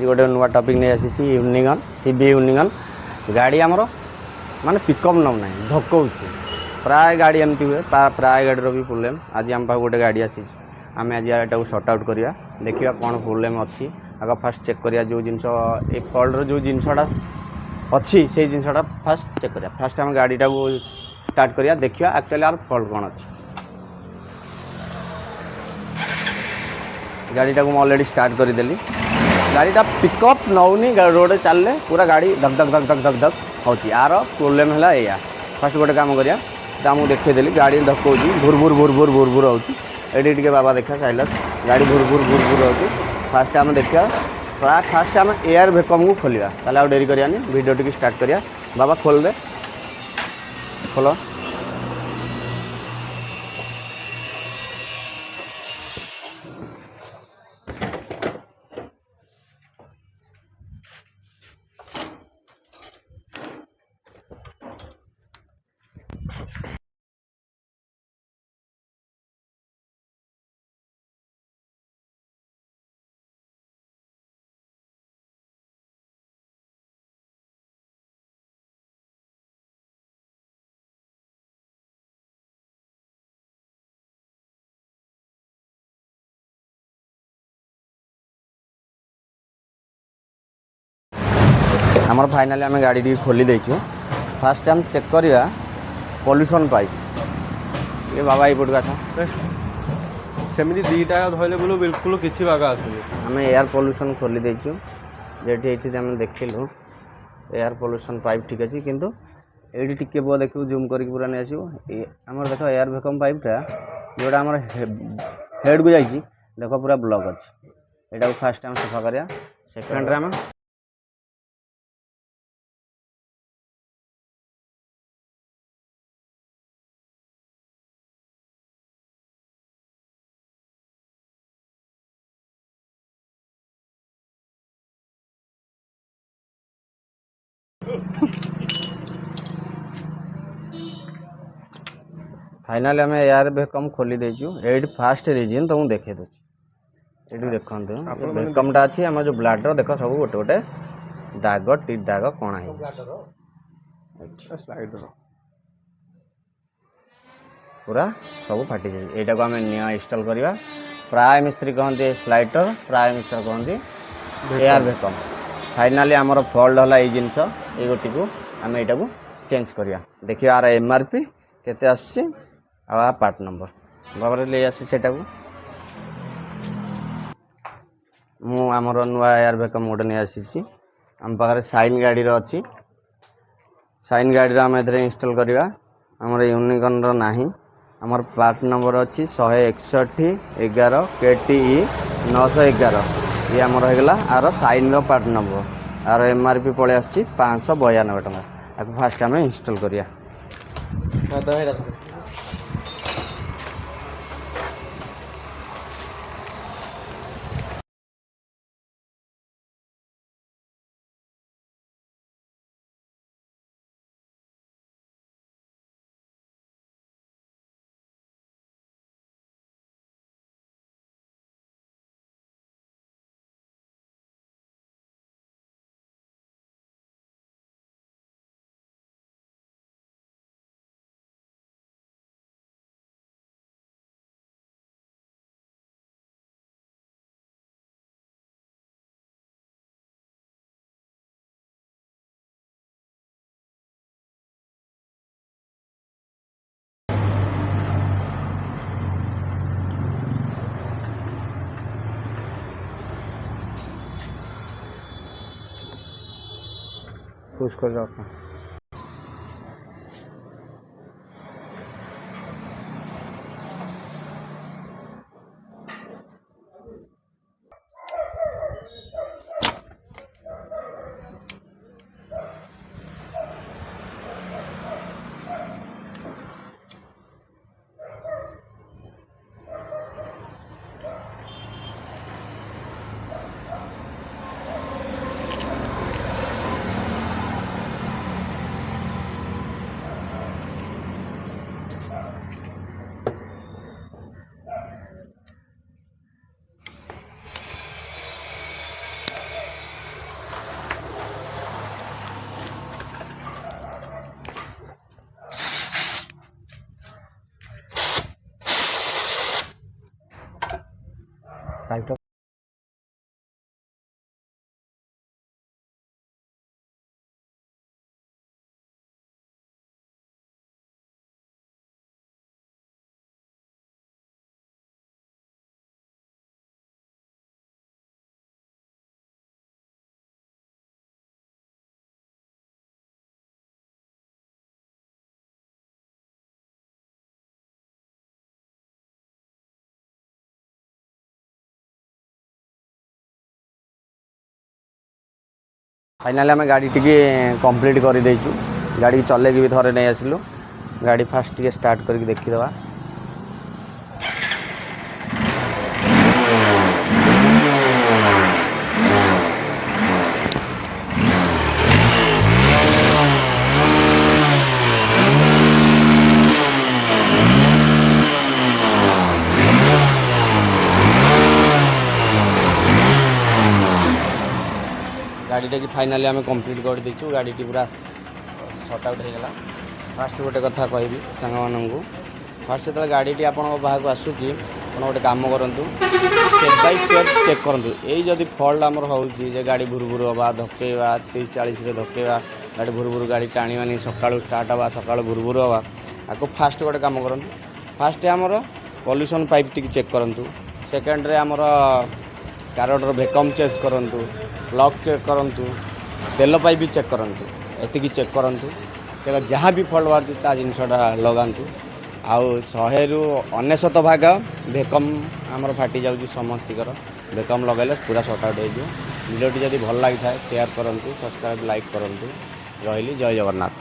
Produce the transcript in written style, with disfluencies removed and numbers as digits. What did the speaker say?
गोटे नुआ टॉपिक नहीं आसी यूनिकॉर्न सीबी यूनिकॉर्न गाड़ी आमर माने पिकअप नौ ना धक्कौ प्राय गाड़ी एमती हुए प्राय गाड़ी भी प्रोब्लेम आज आम पाख गोटे गाड़ी आसी आम आज यहाँ सर्ट आउट करवा देखा कौन प्रोब्लेम अच्छी आग फास्ट चेक करिया जो जिनस ए फॉल्टर जो जिनसटा अच्छी से जिनसटा फास्ट चेक करिया फास्ट आम गाड़ी टाको स्टार्ट करिया देखिया एक्चुअली यार फॉल्ट कौन अच्छी गाड़ी टाको ऑलरेडी स्टार्ट करदेली गाड़ीटा पिकअप नौनी रोड चलले पूरा गाड़ी धक धक धक धक धक धक हो यार प्रोब्लेम है या फास्ट गोटे काम करिया मुझे देखदेली गाड़ी धक्कौ भुर भुर भुर भुर भुर भुर होटी टे बाबा देखा साइलस गाड़ी भुर भुर भुर भुर हो फास्ट आम देखा प्राय फास्ट आम एयर भैकम को खोलिया ताले डेरी करियानी वीडियो टी स्टार्ट करिया बाबा खोल दे खोल आमर फाइनाली आम गाड़ी टी खोली देचु फास्ट टाइम चेक करिया पॉल्यूशन पाइप ये बाबा यपट का सेमती दीटा धरले बोलो बिल्कुल किसी बाग आसुनी आम एयर पॉल्यूशन खोली देचु जेठी आम देखिलु एयर पॉल्यूशन पाइप ठीक अच्छे किंतु ये टिके बुआ देखो जूम करके पूरा नहीं आसो आम देख एयर भैकम पाइपटा जोड़ा आम हेड को जाइए देख पूरा ब्लॉक अच्छे यहाँ फास्ट टाइम सफा करिया सेकेंड आम फाइनाली आम एयर भैकम खोली देचु एट फास्ट रिजिन तुमको देखे दूसरी ये देखते भैकमटा अच्छी आम जो ब्लाडर देख सब गोटे गोटे दाग टीट दाग कणा पूरा सब फाटी जाए यहाँ को आम निया इंस्टॉल करवा प्राय मिस्त्री कहते स्लाइडर प्राय मिस्त्री कहते एयर भैकम फाइनाली आमर फॉल्ट है ये जिनस ये गोटी को आम यहाँ को चेंज करवा देखिए आर एमआरपी केते आसुची आ पार्ट नंबर बाबा ले आसी सेटा को मु आमर नुआ एयर भैकम गोटे नहीं आसी आम पाखे साइन गाड़ी अच्छी साइन गाड़ी आम ए इंस्टॉल करवा आमर यूनिकॉर्न रो नाही आमर पार्ट नंबर अच्छी 161 KTE 911 ये आमर होगला आर साइन रो पार्ट नंबर आर एमआरपी पड़े आसुची 592 टका आपको फास्ट आम इंस्टॉल करिया पुश कर जाओ फाइनाली आम गाड़ी टी कंप्लीट कर देचु गाड़ी चलेकी भी थरे नहीं आसिलु गाड़ी फास्ट टी स्टार्ट करके देखीदे गाड़ीटा कि फाइनाली आम कंप्लीट कर देचु गाड़ी पूरा सर्ट आउट हो गला। फास्ट गोटे कथा कहबी सांग मानू फास्ट जो गाड़ी आप बाहर आसूची आप गोटे कम करूँ स्टेप बाय स्टेप चेक करूँ यही जदि फल्ट आमर हो गाड़ी भुरभुर हवा धक्केवा 30-40 धक्केवा गाड़ी भुरभुर गाड़ी टाणी सका स्टार्ट हवा सका भुरभुर हवा आपको फास्ट गोटे कम करूँ फास्ट आमर पल्यूशन पाइप टी चेक करूँ सेकेंड आमर कार भैकम चेक करूँ लॉक चेक करूँ तेल पाइप भी चेक करूँ एति चेक करूँ जहाँ भी फल्ट बाहर जिनसा लगातु आउ 100 ରୁ 99 भाग भैकम आमर फाटी जाऊँगी समस्तर भैकम लगेले पूरा सर्ट आउट हो वीडियो जदि भल लगी था शेयर करूँ सब्सक्राइब लाइक करूँ रही जय जगन्नाथ।